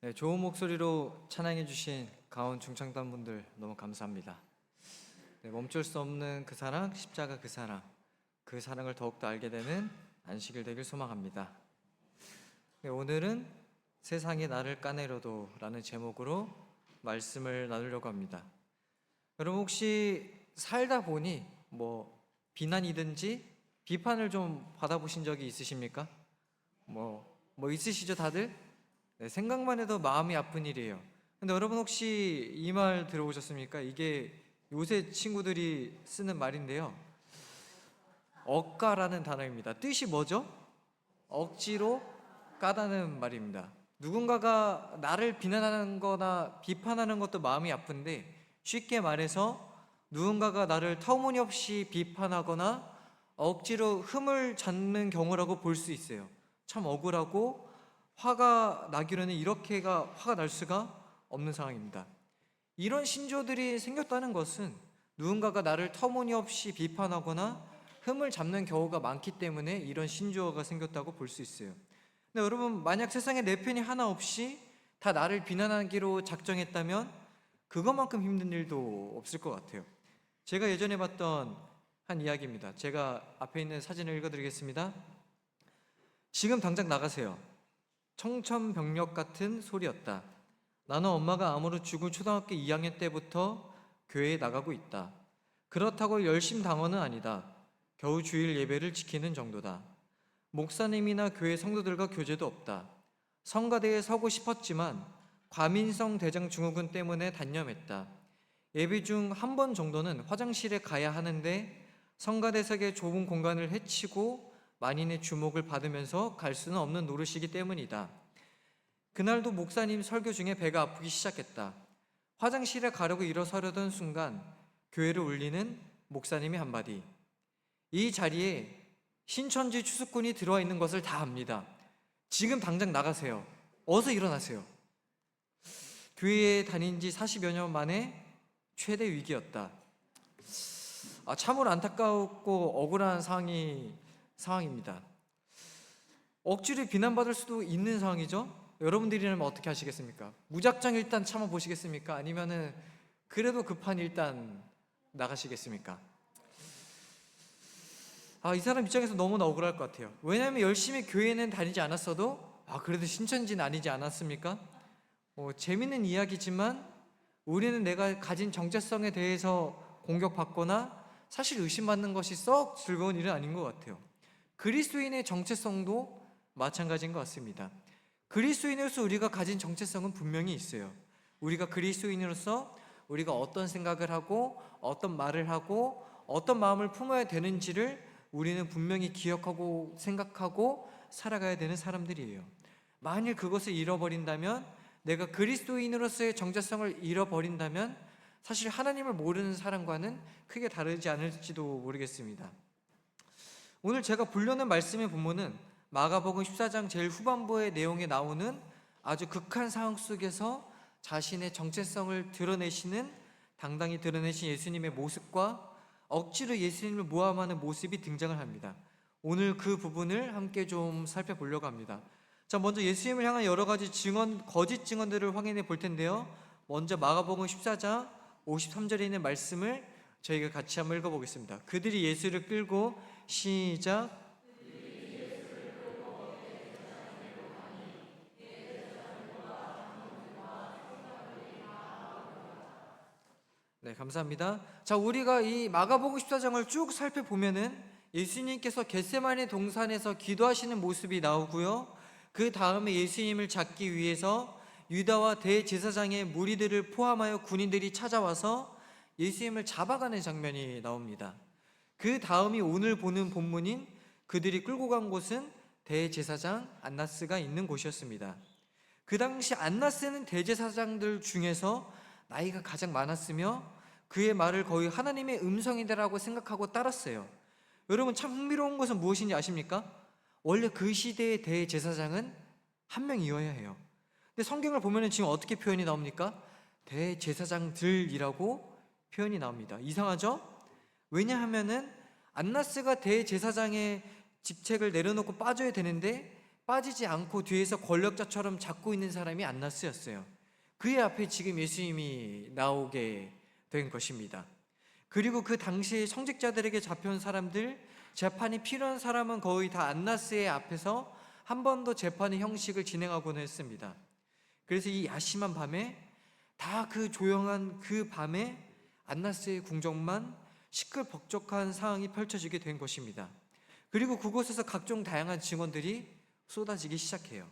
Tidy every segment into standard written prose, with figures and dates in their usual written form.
네, 좋은 목소리로 찬양해 주신 가온 중창단 분들 너무 감사합니다. 네, 멈출 수 없는 그 사랑, 십자가 그 사랑을 더욱더 알게 되는 안식일 되길 소망합니다. 네, 오늘은 세상이 나를 까내려도 라는 제목으로 말씀을 나누려고 합니다. 여러분 혹시 살다 보니 비난이든지 비판을 좀 받아보신 적이 있으십니까? 뭐 있으시죠 다들? 네, 생각만 해도 마음이 아픈 일이에요. 근데 여러분 혹시 이 말 들어보셨습니까? 이게 요새 친구들이 쓰는 말인데요. 억까라는 단어입니다. 뜻이 뭐죠? 억지로 까다는 말입니다. 누군가가 나를 비난하는 거나 비판하는 것도 마음이 아픈데, 쉽게 말해서 누군가가 나를 터무니없이 비판하거나 억지로 흠을 잡는 경우라고 볼 수 있어요. 참 억울하고 화가 나기로는 이렇게가 화가 날 수가 없는 상황입니다. 이런 신조들이 생겼다는 것은 누군가가 나를 터무니없이 비판하거나 흠을 잡는 경우가 많기 때문에 이런 신조어가 생겼다고 볼 수 있어요. 근데 여러분, 만약 세상에 내 편이 하나 없이 다 나를 비난하기로 작정했다면 그것만큼 힘든 일도 없을 것 같아요. 제가 예전에 봤던 한 이야기입니다. 제가 앞에 있는 사진을 읽어드리겠습니다. 지금 당장 나가세요. 청천벽력 같은 소리였다. 나는 엄마가 암으로 죽은 초등학교 2학년 때부터 교회에 나가고 있다. 그렇다고 열심당원은 아니다. 겨우 주일 예배를 지키는 정도다. 목사님이나 교회 성도들과 교제도 없다. 성가대에 서고 싶었지만 과민성 대장 증후군 때문에 단념했다. 예배 중 한 번 정도는 화장실에 가야 하는데 성가대석의 좁은 공간을 헤치고 만인의 주목을 받으면서 갈 수는 없는 노릇이기 때문이다. 그날도 목사님 설교 중에 배가 아프기 시작했다. 화장실에 가려고 일어서려던 순간 교회를 울리는 목사님의 한마디. 이 자리에 신천지 추수꾼이 들어와 있는 것을 다 압니다. 지금 당장 나가세요. 어서 일어나세요. 교회에 다닌 지 40여 년 만에 최대 위기였다. 참으로 안타깝고 억울한 상황입니다. 억지로 비난받을 수도 있는 상황이죠. 여러분들이라면 어떻게 하시겠습니까? 무작정 일단 참아보시겠습니까? 아니면은 그래도 급한 일단 나가시겠습니까? 이 사람 입장에서 너무나 억울할 것 같아요. 왜냐하면 열심히 교회는 다니지 않았어도 그래도 신천지는 아니지 않았습니까? 재밌는 이야기지만 우리는 내가 가진 정체성에 대해서 공격받거나 사실 의심받는 것이 썩 즐거운 일은 아닌 것 같아요. 그리스도인의 정체성도 마찬가지인 것 같습니다. 그리스도인으로서 우리가 가진 정체성은 분명히 있어요. 우리가 그리스도인으로서 우리가 어떤 생각을 하고 어떤 말을 하고 어떤 마음을 품어야 되는지를 우리는 분명히 기억하고 생각하고 살아가야 되는 사람들이에요. 만일 그것을 잃어버린다면, 내가 그리스도인으로서의 정체성을 잃어버린다면 사실 하나님을 모르는 사람과는 크게 다르지 않을지도 모르겠습니다. 오늘 제가 보려는 말씀의 본문은 마가복음 14장 제일 후반부의 내용에 나오는 아주 극한 상황 속에서 자신의 정체성을 당당히 드러내신 예수님의 모습과 억지로 예수님을 모함하는 모습이 등장을 합니다. 오늘 그 부분을 함께 좀 살펴보려고 합니다. 자, 먼저 예수님을 향한 여러 가지 거짓 증언들을 확인해 볼 텐데요. 먼저 마가복음 14장 53절에 있는 말씀을 저희가 같이 한번 읽어보겠습니다. 그들이 예수를 끌고 시작. 네, 감사합니다. 자, 우리가 이 마가복음 14장을 쭉 살펴보면은 예수님께서 겟세마네 동산에서 기도하시는 모습이 나오고요. 그 다음에 예수님을 잡기 위해서 유다와 대제사장의 무리들을 포함하여 군인들이 찾아와서 예수님을 잡아가는 장면이 나옵니다. 그 다음이 오늘 보는 본문인 그들이 끌고 간 곳은 대제사장 안나스가 있는 곳이었습니다. 그 당시 안나스는 대제사장들 중에서 나이가 가장 많았으며 그의 말을 거의 하나님의 음성이라고 생각하고 따랐어요. 여러분, 참 흥미로운 것은 무엇인지 아십니까? 원래 그 시대의 대제사장은 한 명이어야 해요. 근데 성경을 보면 지금 어떻게 표현이 나옵니까? 대제사장들이라고 표현이 나옵니다. 이상하죠? 왜냐하면은 안나스가 대제사장의 직책을 내려놓고 빠져야 되는데 빠지지 않고 뒤에서 권력자처럼 잡고 있는 사람이 안나스였어요. 그의 앞에 지금 예수님이 나오게 된 것입니다. 그리고 그 당시에 성직자들에게 잡혀온 사람들, 재판이 필요한 사람은 거의 다 안나스의 앞에서 한 번 더 재판의 형식을 진행하곤 했습니다. 그래서 이 야심한 밤에, 다 그 조용한 그 밤에 안나스의 궁정만 시끌벅적한 상황이 펼쳐지게 된 것입니다. 그리고 그곳에서 각종 다양한 증언들이 쏟아지기 시작해요.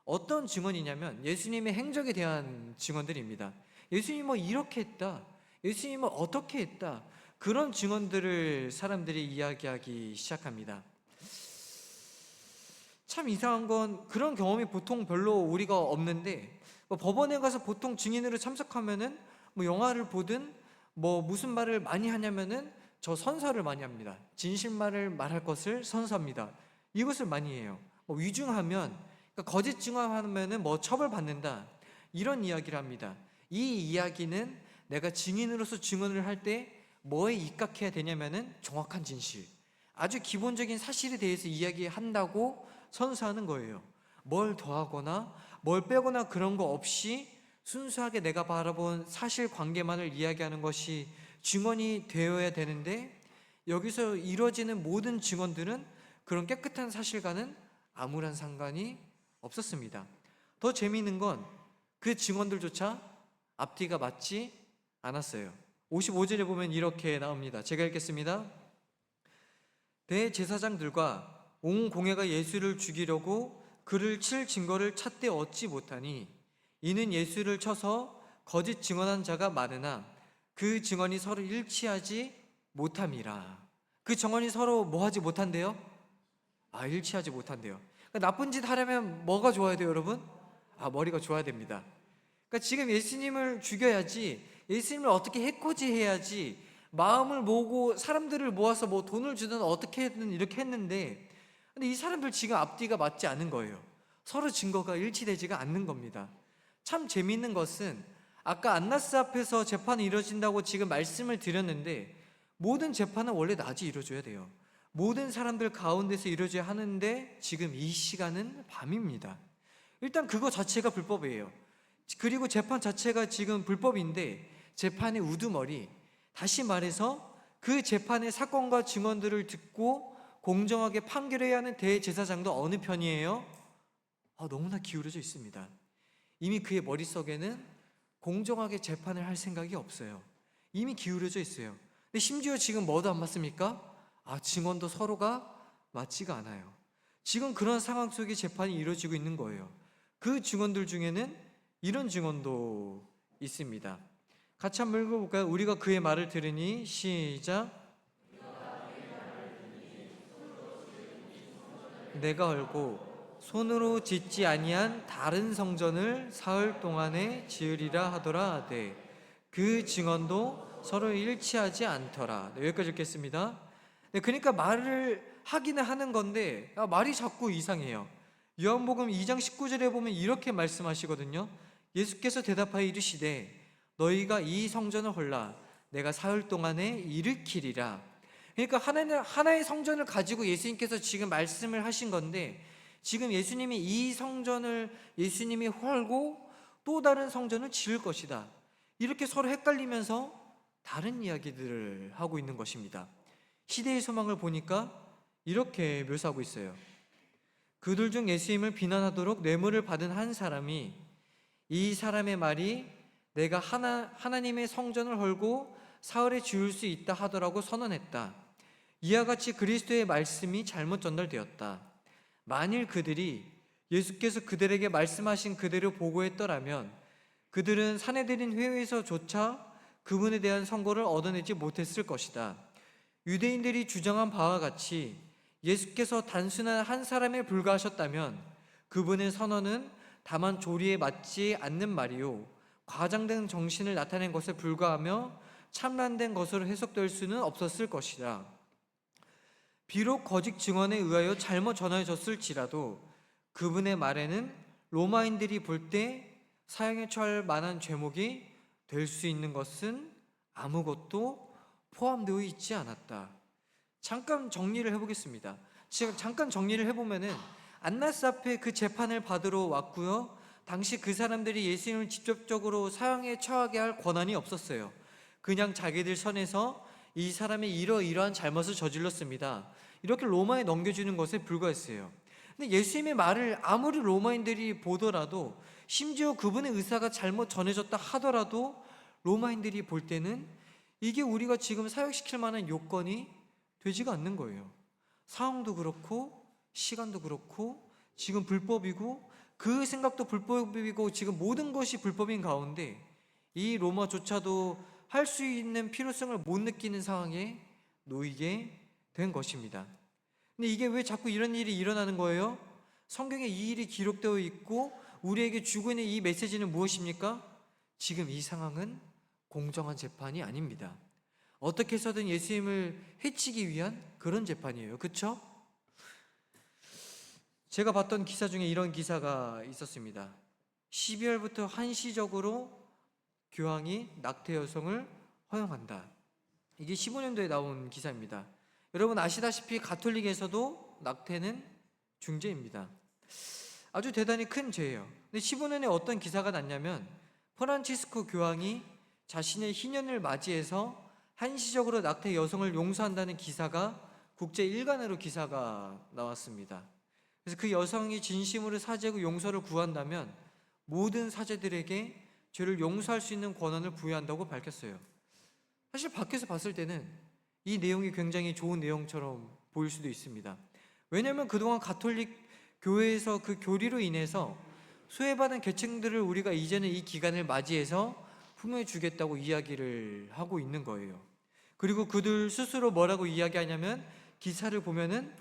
어떤 증언이냐면 예수님의 행적에 대한 증언들입니다. 예수님은 뭐 이렇게 했다, 예수님은 어떻게 했다, 그런 증언들을 사람들이 이야기하기 시작합니다. 참 이상한 건 그런 경험이 보통 별로 우리가 없는데, 뭐 법원에 가서 보통 증인으로 참석하면은 뭐 영화를 보든 뭐 무슨 말을 많이 하냐면은 저 선서를 많이 합니다. 진실말을 말할 것을 선서합니다. 이것을 많이 해요. 뭐 위증하면, 그러니까 거짓 증언하면은 뭐 처벌받는다, 이런 이야기를 합니다. 이 이야기는 내가 증인으로서 증언을 할 때 뭐에 입각해야 되냐면은 정확한 진실, 아주 기본적인 사실에 대해서 이야기한다고 선서하는 거예요. 뭘 더하거나 뭘 빼거나 그런 거 없이 순수하게 내가 바라본 사실관계만을 이야기하는 것이 증언이 되어야 되는데, 여기서 이루어지는 모든 증언들은 그런 깨끗한 사실과는 아무런 상관이 없었습니다. 더 재미있는 건 그 증언들조차 앞뒤가 맞지 않았어요. 55절에 보면 이렇게 나옵니다. 제가 읽겠습니다. 대제사장들과 온 공회가 예수를 죽이려고 그를 칠 증거를 찾되 얻지 못하니 이는 예수를 쳐서 거짓 증언한 자가 많으나 그 증언이 서로 일치하지 못함이라. 그 증언이 서로 뭐 하지 못한대요? 일치하지 못한대요. 그러니까 나쁜 짓 하려면 뭐가 좋아야 돼요, 여러분? 머리가 좋아야 됩니다. 그러니까 지금 예수님을 죽여야지, 예수님을 어떻게 해코지해야지 마음을 모으고 사람들을 모아서 뭐 돈을 주든 어떻게 했든 이렇게 했는데, 근데 이 사람들 지금 앞뒤가 맞지 않은 거예요. 서로 증거가 일치되지가 않는 겁니다. 참 재미있는 것은 아까 안나스 앞에서 재판이 이루어진다고 지금 말씀을 드렸는데, 모든 재판은 원래 낮에 이루어져야 돼요. 모든 사람들 가운데서 이루어져야 하는데 지금 이 시간은 밤입니다. 일단 그거 자체가 불법이에요. 그리고 재판 자체가 지금 불법인데, 재판의 우두머리, 다시 말해서 그 재판의 사건과 증언들을 듣고 공정하게 판결해야 하는 대제사장도 어느 편이에요? 너무나 기울어져 있습니다. 이미 그의 머릿속에는 공정하게 재판을 할 생각이 없어요. 이미 기울어져 있어요. 근데 심지어 지금 뭐도 안 맞습니까? 증언도 서로가 맞지가 않아요. 지금 그런 상황 속에 재판이 이루어지고 있는 거예요. 그 증언들 중에는 이런 증언도 있습니다. 같이 한번 읽어볼까요? 우리가 그의 말을 들으니, 시작. 내가 알고 손으로 짓지 아니한 다른 성전을 사흘 동안에 지으리라 하더라 하되 그 증언도 서로 일치하지 않더라. 여기까지 읽겠습니다. 그러니까 말을 하기는 하는 건데 말이 자꾸 이상해요. 요한복음 2장 19절에 보면 이렇게 말씀하시거든요. 예수께서 대답하여 이르시되 너희가 이 성전을 헐라 내가 사흘 동안에 일으키리라. 그러니까 하나의 성전을 가지고 예수님께서 지금 말씀을 하신 건데, 지금 예수님이 이 성전을 예수님이 헐고 또 다른 성전을 지을 것이다, 이렇게 서로 헷갈리면서 다른 이야기들을 하고 있는 것입니다. 시대의 소망을 보니까 이렇게 묘사하고 있어요. 그들 중 예수님을 비난하도록 뇌물을 받은 한 사람이 이 사람의 말이 내가 하나님의 성전을 헐고 사흘에 지을 수 있다 하더라고 선언했다. 이와 같이 그리스도의 말씀이 잘못 전달되었다. 만일 그들이 예수께서 그들에게 말씀하신 그대로 보고했더라면 그들은 사내들인 회의에서조차 그분에 대한 선고를 얻어내지 못했을 것이다. 유대인들이 주장한 바와 같이 예수께서 단순한 한 사람에 불과하셨다면 그분의 선언은 다만 조리에 맞지 않는 말이요 과장된 정신을 나타낸 것에 불과하며 참란된 것으로 해석될 수는 없었을 것이다. 비록 거짓 증언에 의하여 잘못 전해졌을지라도 그분의 말에는 로마인들이 볼 때 사형에 처할 만한 죄목이 될 수 있는 것은 아무것도 포함되어 있지 않았다. 잠깐 정리를 해보겠습니다. 지금 잠깐 정리를 해보면은 안나스 앞에 그 재판을 받으러 왔고요. 당시 그 사람들이 예수님을 직접적으로 사형에 처하게 할 권한이 없었어요. 그냥 자기들 선에서 이 사람이 이러이러한 잘못을 저질렀습니다, 이렇게 로마에 넘겨주는 것에 불과했어요. 근데 예수님의 말을 아무리 로마인들이 보더라도, 심지어 그분의 의사가 잘못 전해졌다 하더라도 로마인들이 볼 때는 이게 우리가 지금 사역시킬 만한 요건이 되지가 않는 거예요. 상황도 그렇고 시간도 그렇고 지금 불법이고 그 생각도 불법이고 지금 모든 것이 불법인 가운데 이 로마조차도 할 수 있는 필요성을 못 느끼는 상황에 놓이게 된 것입니다. 근데 이게 왜 자꾸 이런 일이 일어나는 거예요? 성경에 이 일이 기록되어 있고 우리에게 주고 있는 이 메시지는 무엇입니까? 지금 이 상황은 공정한 재판이 아닙니다. 어떻게 해서든 예수님을 해치기 위한 그런 재판이에요. 그렇죠? 제가 봤던 기사 중에 이런 기사가 있었습니다. 12월부터 한시적으로 교황이 낙태 여성을 허용한다. 이게 15년도에 나온 기사입니다. 여러분 아시다시피 가톨릭에서도 낙태는 중죄입니다. 아주 대단히 큰 죄예요. 근데 15년에 어떤 기사가 났냐면 프란치스코 교황이 자신의 희년을 맞이해서 한시적으로 낙태 여성을 용서한다는 기사가 국제 일간으로 기사가 나왔습니다. 그래서 그 여성이 진심으로 사죄하고 용서를 구한다면 모든 사죄들에게 죄를 용서할 수 있는 권한을 부여한다고 밝혔어요. 사실 밖에서 봤을 때는 이 내용이 굉장히 좋은 내용처럼 보일 수도 있습니다. 왜냐하면 그동안 가톨릭 교회에서 그 교리로 인해서 소외받은 계층들을 우리가 이제는 이 기간을 맞이해서 품어주겠다고 이야기를 하고 있는 거예요. 그리고 그들 스스로 뭐라고 이야기하냐면, 기사를 보면은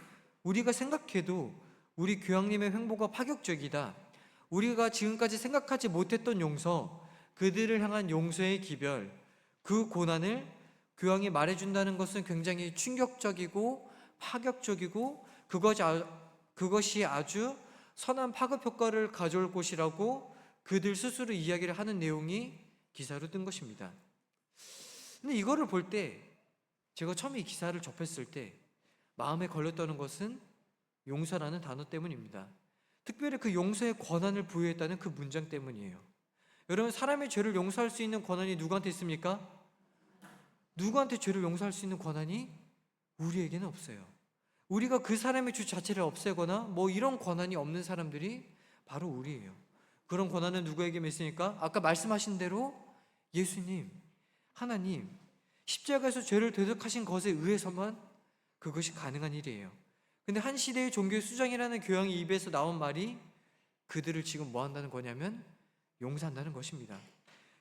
우리가 생각해도 우리 교황님의 횡보가 파격적이다, 우리가 지금까지 생각하지 못했던 용서, 그들을 향한 용서의 기별, 그 고난을 교황이 말해준다는 것은 굉장히 충격적이고 파격적이고 그것이 아주 선한 파급 효과를 가져올 것이라고 그들 스스로 이야기를 하는 내용이 기사로 뜬 것입니다. 근데 이거를 볼 때, 제가 처음에 이 기사를 접했을 때 마음에 걸렸다는 것은 용서라는 단어 때문입니다. 특별히 그 용서의 권한을 부여했다는 그 문장 때문이에요. 여러분, 사람의 죄를 용서할 수 있는 권한이 누구한테 있습니까? 누구한테 죄를 용서할 수 있는 권한이 우리에게는 없어요. 우리가 그 사람의 죄 자체를 없애거나 뭐 이런 권한이 없는 사람들이 바로 우리예요. 그런 권한은 누구에게 있습니까? 아까 말씀하신 대로 예수님, 하나님, 십자가에서 죄를 대속하신 것에 의해서만 그것이 가능한 일이에요. 근데 한 시대의 종교의 수장이라는 교황의 입에서 나온 말이 그들을 지금 뭐 한다는 거냐면 용서한다는 것입니다.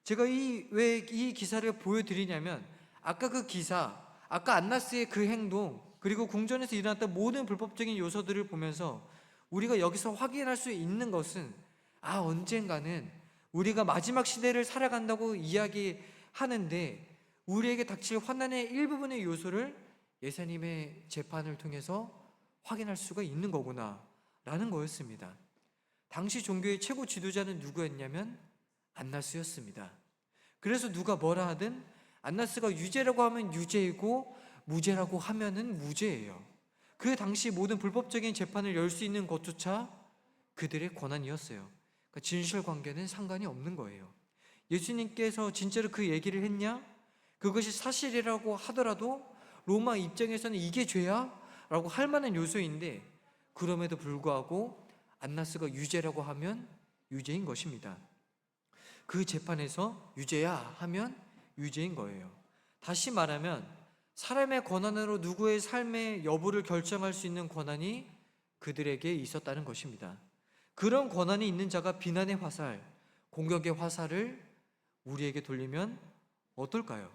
제가 왜 이 기사를 보여드리냐면, 아까 그 기사, 아까 안나스의 그 행동, 그리고 궁전에서 일어났던 모든 불법적인 요소들을 보면서 우리가 여기서 확인할 수 있는 것은, 언젠가는 우리가 마지막 시대를 살아간다고 이야기하는데 우리에게 닥칠 환난의 일부분의 요소를 예수님의 재판을 통해서 확인할 수가 있는 거구나 라는 거였습니다. 당시 종교의 최고 지도자는 누구였냐면 안나스였습니다. 그래서 누가 뭐라 하든 안나스가 유죄라고 하면 유죄이고 무죄라고 하면은 무죄예요. 그 당시 모든 불법적인 재판을 열 수 있는 것조차 그들의 권한이었어요. 그러니까 진실관계는 상관이 없는 거예요. 예수님께서 진짜로 그 얘기를 했냐? 그것이 사실이라고 하더라도 로마 입장에서는 이게 죄야? 라고 할 만한 요소인데, 그럼에도 불구하고 안나스가 유죄라고 하면 유죄인 것입니다. 그 재판에서 유죄야 하면 유죄인 거예요. 다시 말하면 사람의 권한으로 누구의 삶의 여부를 결정할 수 있는 권한이 그들에게 있었다는 것입니다. 그런 권한이 있는 자가 비난의 화살, 공격의 화살을 우리에게 돌리면 어떨까요?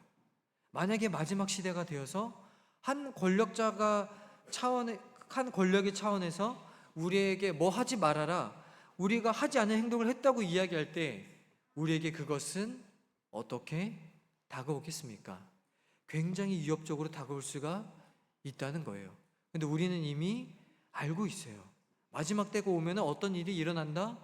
만약에 마지막 시대가 되어서 한 권력의 차원에서 우리에게 뭐 하지 말아라, 우리가 하지 않은 행동을 했다고 이야기할 때 우리에게 그것은 어떻게 다가오겠습니까? 굉장히 위협적으로 다가올 수가 있다는 거예요. 근데 우리는 이미 알고 있어요. 마지막 때가 오면 어떤 일이 일어난다?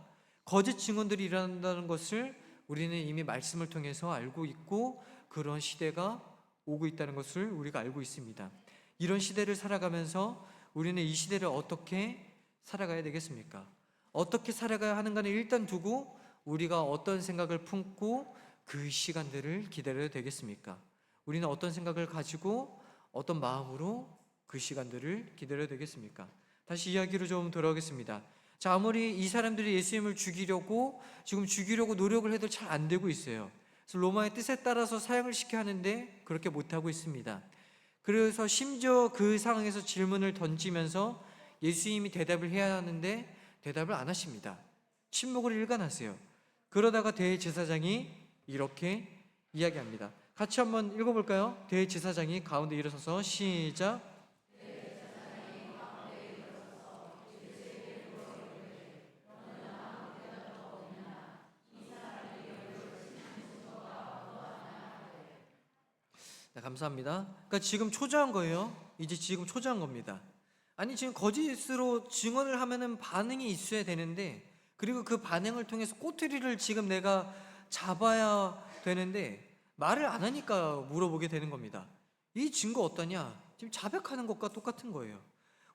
거짓 증언들이 일어난다는 것을 우리는 이미 말씀을 통해서 알고 있고, 그런 시대가 오고 있다는 것을 우리가 알고 있습니다. 이런 시대를 살아가면서 우리는 이 시대를 어떻게 살아가야 되겠습니까? 어떻게 살아가야 하는가는 일단 두고 우리가 어떤 생각을 품고 그 시간들을 기다려야 되겠습니까? 우리는 어떤 생각을 가지고 어떤 마음으로 그 시간들을 기다려야 되겠습니까? 다시 이야기로 좀 돌아오겠습니다. 자, 아무리 이 사람들이 예수님을 죽이려고 노력을 해도 잘 안 되고 있어요. 그래서 로마의 뜻에 따라서 사형을 시켜야 하는데 그렇게 못하고 있습니다. 그래서 심지어 그 상황에서 질문을 던지면서 예수님이 대답을 해야 하는데 대답을 안 하십니다. 침묵을 일관하세요. 그러다가 대제사장이 이렇게 이야기합니다. 같이 한번 읽어볼까요? 대제사장이 가운데 일어서서 시작. 네, 감사합니다. 그러니까 지금 초조한 거예요. 이제 지금 초조한 겁니다. 아니 지금 거짓으로 증언을 하면은 반응이 있어야 되는데, 그리고 그 반응을 통해서 꼬투리를 지금 내가 잡아야 되는데 말을 안 하니까 물어보게 되는 겁니다. 이 증거 어떠냐? 지금 자백하는 것과 똑같은 거예요.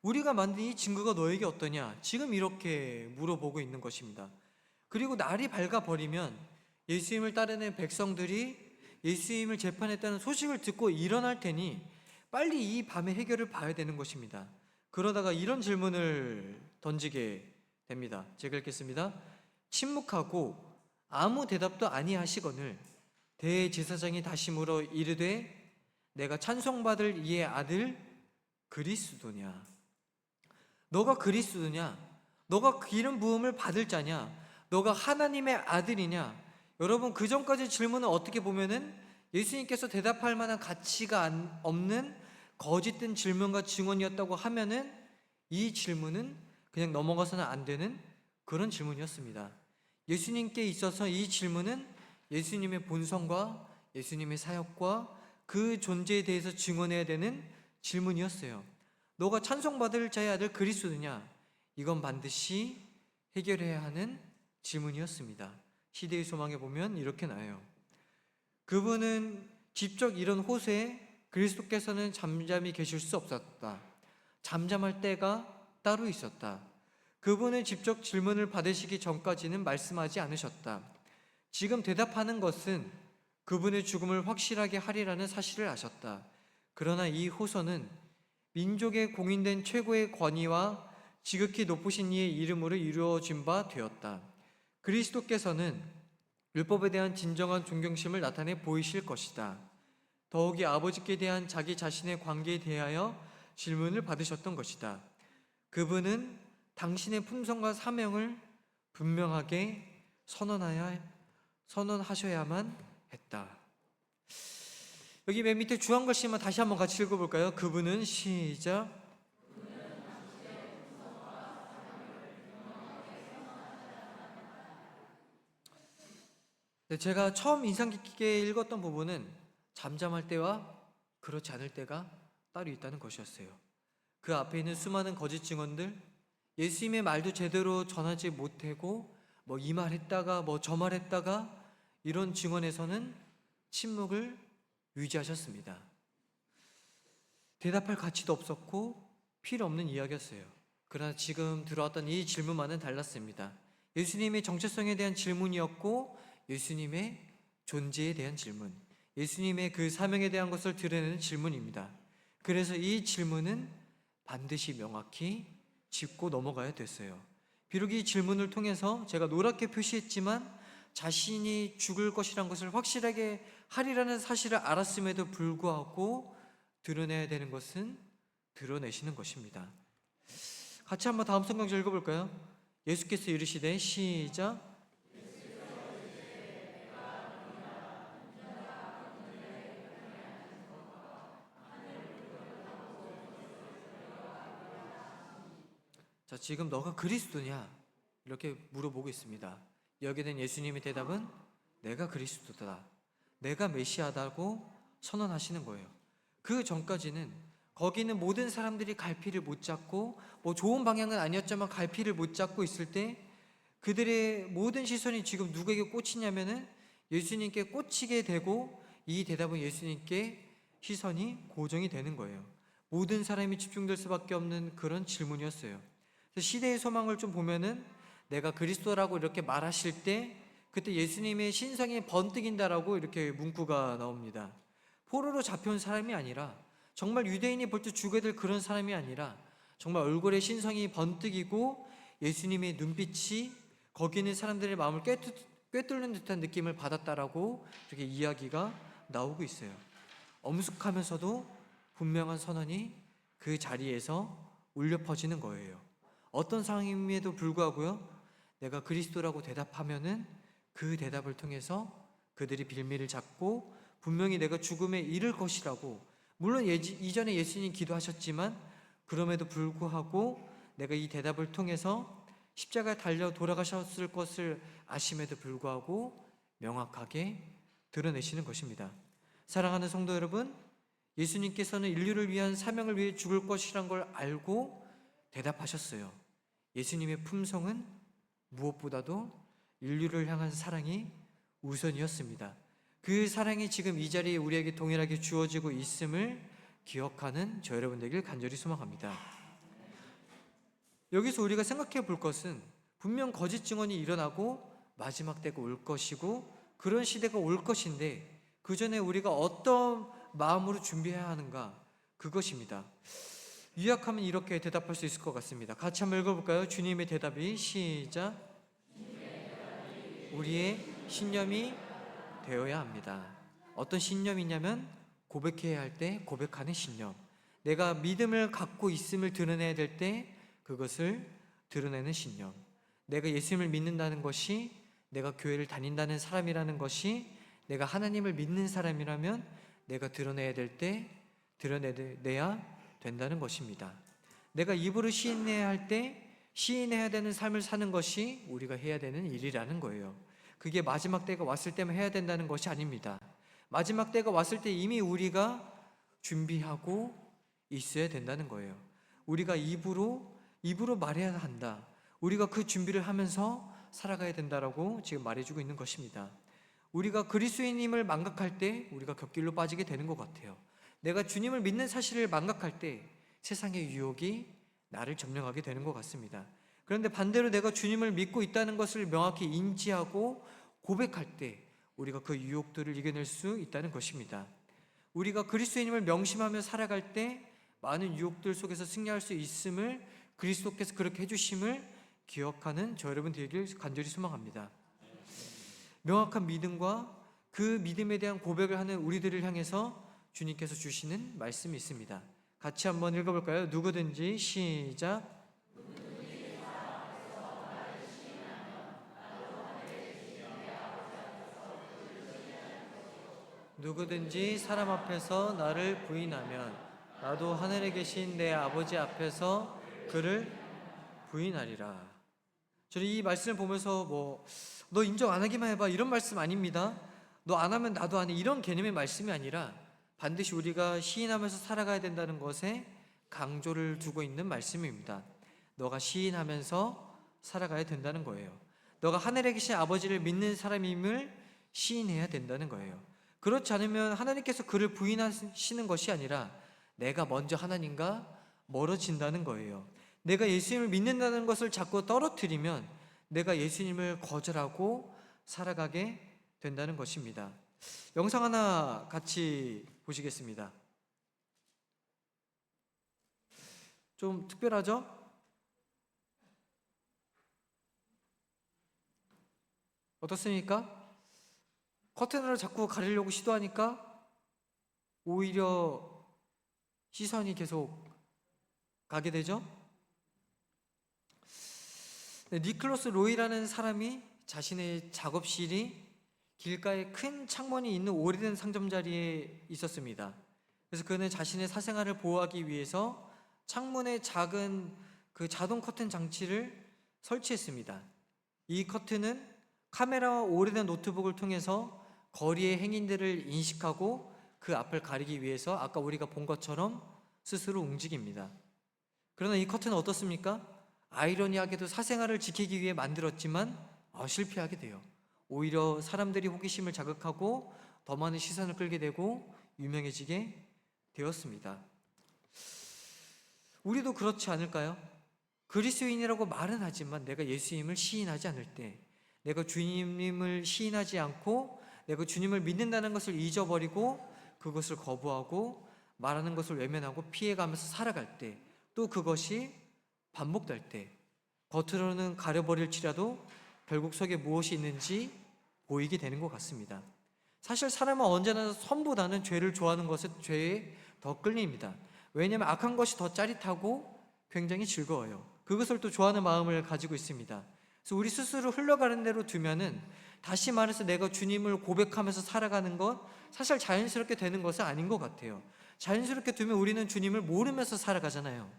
우리가 만든 이 증거가 너에게 어떠냐? 지금 이렇게 물어보고 있는 것입니다. 그리고 날이 밝아 버리면 예수님을 따르는 백성들이 예수님을 재판했다는 소식을 듣고 일어날 테니 빨리 이 밤의 해결을 봐야 되는 것입니다. 그러다가 이런 질문을 던지게 됩니다. 제가 읽겠습니다. 침묵하고 아무 대답도 아니하시거늘 대제사장이 다시 물어 이르되 내가 찬송받을 이의 아들 그리스도냐? 너가 그리스도냐? 너가 기름 부음을 받을 자냐? 너가 하나님의 아들이냐? 여러분, 그 전까지 질문은 어떻게 보면은 예수님께서 대답할 만한 가치가 없는 거짓된 질문과 증언이었다고 하면은 이 질문은 그냥 넘어가서는 안 되는 그런 질문이었습니다. 예수님께 있어서 이 질문은 예수님의 본성과 예수님의 사역과 그 존재에 대해서 증언해야 되는 질문이었어요. 너가 찬송받을 자의 아들 그리스도냐? 이건 반드시 해결해야 하는 질문이었습니다. 시대의 소망에 보면 이렇게 나와요. 그분은 직접 이런 호세에 그리스도께서는 잠잠히 계실 수 없었다. 잠잠할 때가 따로 있었다. 그분은 직접 질문을 받으시기 전까지는 말씀하지 않으셨다. 지금 대답하는 것은 그분의 죽음을 확실하게 하리라는 사실을 아셨다. 그러나 이 호소는 민족에 공인된 최고의 권위와 지극히 높으신 이의 이름으로 이루어진 바 되었다. 그리스도께서는 율법에 대한 진정한 존경심을 나타내 보이실 것이다. 더욱이 아버지께 대한 자기 자신의 관계에 대하여 질문을 받으셨던 것이다. 그분은 당신의 품성과 사명을 분명하게 선언하셔야만 했다. 여기 맨 밑에 주한 글씨만 다시 한번 같이 읽어볼까요? 그분은 시작. 제가 처음 인상 깊게 읽었던 부분은 잠잠할 때와 그렇지 않을 때가 따로 있다는 것이었어요. 그 앞에 있는 수많은 거짓 증언들, 예수님의 말도 제대로 전하지 못하고 이 말 했다가 저 말 했다가 이런 증언에서는 침묵을 유지하셨습니다. 대답할 가치도 없었고 필요 없는 이야기였어요. 그러나 지금 들어왔던 이 질문만은 달랐습니다. 예수님의 정체성에 대한 질문이었고 예수님의 존재에 대한 질문, 예수님의 그 사명에 대한 것을 드러내는 질문입니다. 그래서 이 질문은 반드시 명확히 짚고 넘어가야 됐어요. 비록 이 질문을 통해서 제가 노랗게 표시했지만 자신이 죽을 것이란 것을 확실하게 하리라는 사실을 알았음에도 불구하고 드러내야 되는 것은 드러내시는 것입니다. 같이 한번 다음 성경절 읽어볼까요? 예수께서 이르시되 시작. 자, 지금 너가 그리스도냐? 이렇게 물어보고 있습니다. 여기에 대한 예수님의 대답은 내가 그리스도다, 내가 메시아다고 선언하시는 거예요. 그 전까지는 거기 있는 모든 사람들이 갈피를 못 잡고 좋은 방향은 아니었지만 갈피를 못 잡고 있을 때 그들의 모든 시선이 지금 누구에게 꽂히냐면은 예수님께 꽂히게 되고 이 대답은 예수님께 시선이 고정이 되는 거예요. 모든 사람이 집중될 수밖에 없는 그런 질문이었어요. 그래서 시대의 소망을 좀 보면은 내가 그리스도라고 이렇게 말하실 때 그때 예수님의 신성이 번뜩인다라고 이렇게 문구가 나옵니다. 포로로 잡혀온 사람이 아니라, 정말 유대인이 볼 때 죽게 될 그런 사람이 아니라, 정말 얼굴에 신성이 번뜩이고 예수님의 눈빛이 거기 있는 사람들의 마음을 꿰뚫는 듯한 느낌을 받았다라고 이렇게 이야기가 나오고 있어요. 엄숙하면서도 분명한 선언이 그 자리에서 울려 퍼지는 거예요. 어떤 상황임에도 불구하고요, 내가 그리스도라고 대답하면은 그 대답을 통해서 그들이 빌미를 잡고 분명히 내가 죽음에 이를 것이라고, 물론 이전에 예수님 기도하셨지만 그럼에도 불구하고 내가 이 대답을 통해서 십자가에 달려 돌아가셨을 것을 아심에도 불구하고 명확하게 드러내시는 것입니다. 사랑하는 성도 여러분, 예수님께서는 인류를 위한 사명을 위해 죽을 것이란 걸 알고 대답하셨어요. 예수님의 품성은 무엇보다도 인류를 향한 사랑이 우선이었습니다. 그 사랑이 지금 이 자리에 우리에게 동일하게 주어지고 있음을 기억하는 저 여러분 되길 간절히 소망합니다. 여기서 우리가 생각해 볼 것은, 분명 거짓 증언이 일어나고 마지막 때가 올 것이고 그런 시대가 올 것인데 그 전에 우리가 어떤 마음으로 준비해야 하는가, 그것입니다. 요약하면 이렇게 대답할 수 있을 것 같습니다. 같이 한번 읽어볼까요? 주님의 대답이, 시작. 우리의 신념이 되어야 합니다. 어떤 신념이냐면 고백해야 할 때 고백하는 신념, 내가 믿음을 갖고 있음을 드러내야 될 때 그것을 드러내는 신념, 내가 예수님을 믿는다는 것이, 내가 교회를 다닌다는 사람이라는 것이, 내가 하나님을 믿는 사람이라면 내가 드러내야 될 때 드러내야 된다는 것입니다. 내가 입으로 시인해야 할 때 시인해야 되는 삶을 사는 것이 우리가 해야 되는 일이라는 거예요. 그게 마지막 때가 왔을 때만 해야 된다는 것이 아닙니다. 마지막 때가 왔을 때 이미 우리가 준비하고 있어야 된다는 거예요. 우리가 입으로 말해야 한다. 우리가 그 준비를 하면서 살아가야 된다라고 지금 말해주고 있는 것입니다. 우리가 그리스도인임을 망각할 때 우리가 곁길로 빠지게 되는 것 같아요. 내가 주님을 믿는 사실을 망각할 때 세상의 유혹이 나를 점령하게 되는 것 같습니다. 그런데 반대로 내가 주님을 믿고 있다는 것을 명확히 인지하고 고백할 때 우리가 그 유혹들을 이겨낼 수 있다는 것입니다. 우리가 그리스도인임을 명심하며 살아갈 때 많은 유혹들 속에서 승리할 수 있음을, 그리스도께서 그렇게 해주심을 기억하는 저 여러분 되길 간절히 소망합니다. 명확한 믿음과 그 믿음에 대한 고백을 하는 우리들을 향해서 주님께서 주시는 말씀이 있습니다. 같이 한번 읽어볼까요? 누구든지, 시작. 누구든지 사람 앞에서 나를 부인하면 나도 하늘에 계신 내 아버지 앞에서 그를 부인하리라. 저는 이 말씀을 보면서 너 인정 안 하기만 해봐, 이런 말씀 아닙니다. 너 안 하면 나도 안 해, 이런 개념의 말씀이 아니라 반드시 우리가 시인하면서 살아가야 된다는 것에 강조를 두고 있는 말씀입니다. 너가 시인하면서 살아가야 된다는 거예요. 너가 하늘에 계신 아버지를 믿는 사람임을 시인해야 된다는 거예요. 그렇지 않으면 하나님께서 그를 부인하시는 것이 아니라 내가 먼저 하나님과 멀어진다는 거예요. 내가 예수님을 믿는다는 것을 자꾸 떨어뜨리면 내가 예수님을 거절하고 살아가게 된다는 것입니다. 영상 하나 같이 보시겠습니다. 좀 특별하죠? 어떻습니까? 커튼으로 자꾸 가리려고 시도하니까 오히려 시선이 계속 가게 되죠? 니클로스 로이라는 사람이 자신의 작업실이 길가에 큰 창문이 있는 오래된 상점 자리에 있었습니다. 그래서 그는 자신의 사생활을 보호하기 위해서 창문에 작은 그 자동 커튼 장치를 설치했습니다. 이 커튼은 카메라와 오래된 노트북을 통해서 거리의 행인들을 인식하고 그 앞을 가리기 위해서 아까 우리가 본 것처럼 스스로 움직입니다. 그러나 이 커튼은 어떻습니까? 아이러니하게도 사생활을 지키기 위해 만들었지만 실패하게 돼요. 오히려 사람들이 호기심을 자극하고 더 많은 시선을 끌게 되고 유명해지게 되었습니다. 우리도 그렇지 않을까요? 그리스도인이라고 말은 하지만 내가 예수님을 시인하지 않을 때, 내가 주님을 시인하지 않고 내가 주님을 믿는다는 것을 잊어버리고 그것을 거부하고 말하는 것을 외면하고 피해가면서 살아갈 때, 또 그것이 반복될 때, 겉으로는 가려버릴지라도 결국 속에 무엇이 있는지 보이게 되는 것 같습니다. 사실 사람은 언제나 선보다는 죄를 좋아하는 것에 죄에 더 끌립니다. 왜냐하면 악한 것이 더 짜릿하고 굉장히 즐거워요. 그것을 또 좋아하는 마음을 가지고 있습니다. 그래서 우리 스스로 흘러가는 대로 두면은, 다시 말해서 내가 주님을 고백하면서 살아가는 것, 사실 자연스럽게 되는 것은 아닌 것 같아요. 자연스럽게 두면 우리는 주님을 모르면서 살아가잖아요.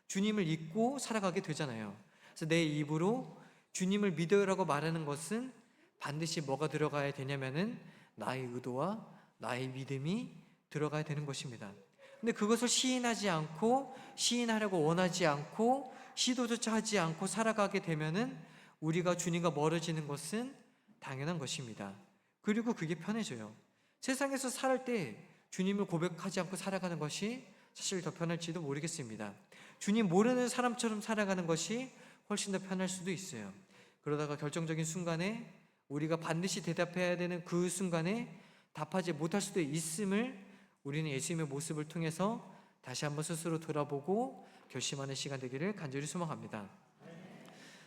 주님을 잊고 살아가게 되잖아요. 그래서 내 입으로 주님을 믿어요라고 말하는 것은 반드시 뭐가 들어가야 되냐면은 나의 의도와 나의 믿음이 들어가야 되는 것입니다. 근데 그것을 시인하지 않고, 시인하려고 원하지 않고 시도조차 하지 않고 살아가게 되면은 우리가 주님과 멀어지는 것은 당연한 것입니다. 그리고 그게 편해져요. 세상에서 살 때 주님을 고백하지 않고 살아가는 것이 사실 더 편할지도 모르겠습니다. 주님 모르는 사람처럼 살아가는 것이 훨씬 더 편할 수도 있어요. 그러다가 결정적인 순간에 우리가 반드시 대답해야 되는 그 순간에 답하지 못할 수도 있음을 우리는 예수님의 모습을 통해서 다시 한번 스스로 돌아보고 결심하는 시간 되기를 간절히 소망합니다.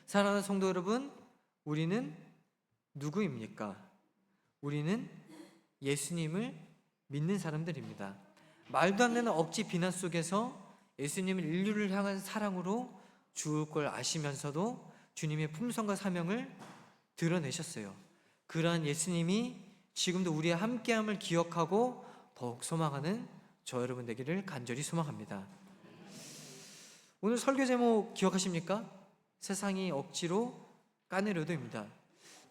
사랑하는 성도 여러분, 우리는 누구입니까? 우리는 예수님을 믿는 사람들입니다. 말도 안 되는 억지 비난 속에서 예수님을 인류를 향한 사랑으로 죽을 걸 아시면서도 주님의 품성과 사명을 드러내셨어요. 그러한 예수님이 지금도 우리와 함께함을 기억하고 더욱 소망하는 저 여러분 되기를 간절히 소망합니다. 오늘 설교 제목 기억하십니까? 세상이 억지로 까내려도입니다.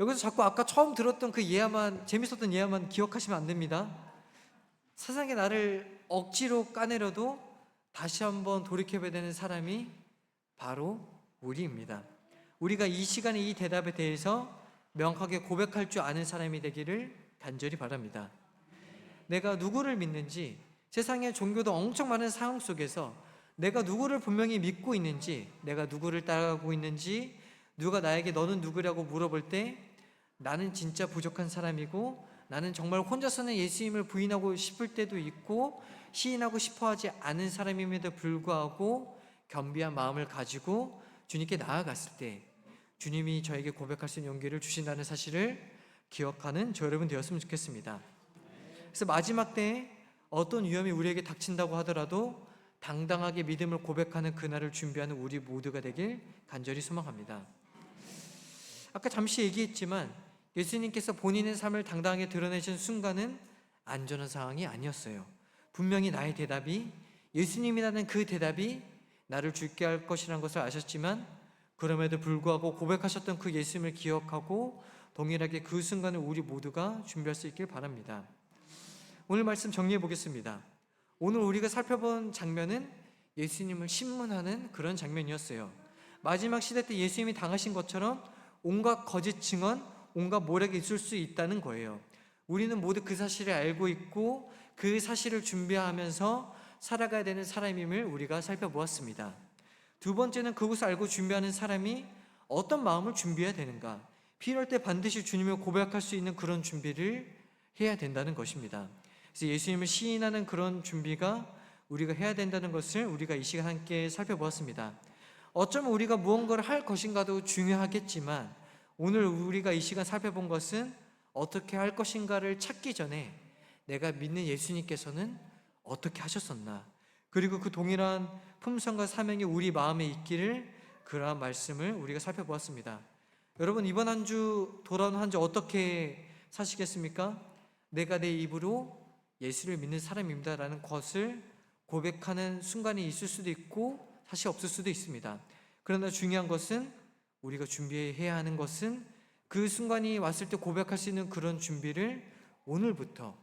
여기서 자꾸 아까 처음 들었던 그 예화만, 재밌었던 예화만 기억하시면 안 됩니다. 세상이 나를 억지로 까내려도 다시 한번 돌이켜봐야 되는 사람이 바로 우리입니다. 우리가 이 시간에 이 대답에 대해서 명확하게 고백할 줄 아는 사람이 되기를 간절히 바랍니다. 내가 누구를 믿는지, 세상의 종교도 엄청 많은 상황 속에서 내가 누구를 분명히 믿고 있는지, 내가 누구를 따라가고 있는지, 누가 나에게 너는 누구라고 물어볼 때 나는 진짜 부족한 사람이고 나는 정말 혼자서는 예수님을 부인하고 싶을 때도 있고 시인하고 싶어하지 않은 사람임에도 불구하고 겸비한 마음을 가지고 주님께 나아갔을 때 주님이 저에게 고백할 수 있는 용기를 주신다는 사실을 기억하는 저 여러분 되었으면 좋겠습니다. 그래서 마지막 때에 어떤 위험이 우리에게 닥친다고 하더라도 당당하게 믿음을 고백하는 그날을 준비하는 우리 모두가 되길 간절히 소망합니다. 아까 잠시 얘기했지만 예수님께서 본인의 삶을 당당하게 드러내신 순간은 안전한 상황이 아니었어요. 분명히 나의 대답이, 예수님이라는 그 대답이 나를 죽게 할 것이라는 것을 아셨지만 그럼에도 불구하고 고백하셨던 그 예수님을 기억하고 동일하게 그 순간을 우리 모두가 준비할 수 있길 바랍니다. 오늘 말씀 정리해 보겠습니다. 오늘 우리가 살펴본 장면은 예수님을 신문하는 그런 장면이었어요. 마지막 시대 때 예수님이 당하신 것처럼 온갖 거짓 증언, 온갖 모략이 있을 수 있다는 거예요. 우리는 모두 그 사실을 알고 있고 그 사실을 준비하면서 살아가야 되는 사람임을 우리가 살펴보았습니다. 두 번째는 그것을 알고 준비하는 사람이 어떤 마음을 준비해야 되는가, 필요할 때 반드시 주님을 고백할 수 있는 그런 준비를 해야 된다는 것입니다. 그래서 예수님을 시인하는 그런 준비가 우리가 해야 된다는 것을 우리가 이 시간 함께 살펴보았습니다. 어쩌면 우리가 무언가를 할 것인가도 중요하겠지만 오늘 우리가 이 시간 살펴본 것은 어떻게 할 것인가를 찾기 전에 내가 믿는 예수님께서는 어떻게 하셨었나, 그리고 그 동일한 품성과 사명이 우리 마음에 있기를, 그러한 말씀을 우리가 살펴보았습니다. 여러분, 이번 한 주, 돌아온 한 주 어떻게 사시겠습니까? 내가 내 입으로 예수를 믿는 사람입니다 라는 것을 고백하는 순간이 있을 수도 있고 사실 없을 수도 있습니다. 그러나 중요한 것은, 우리가 준비해야 하는 것은 그 순간이 왔을 때 고백할 수 있는 그런 준비를 오늘부터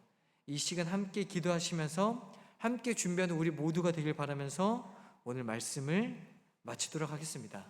이 시간 함께 기도하시면서 함께 준비하는 우리 모두가 되길 바라면서 오늘 말씀을 마치도록 하겠습니다.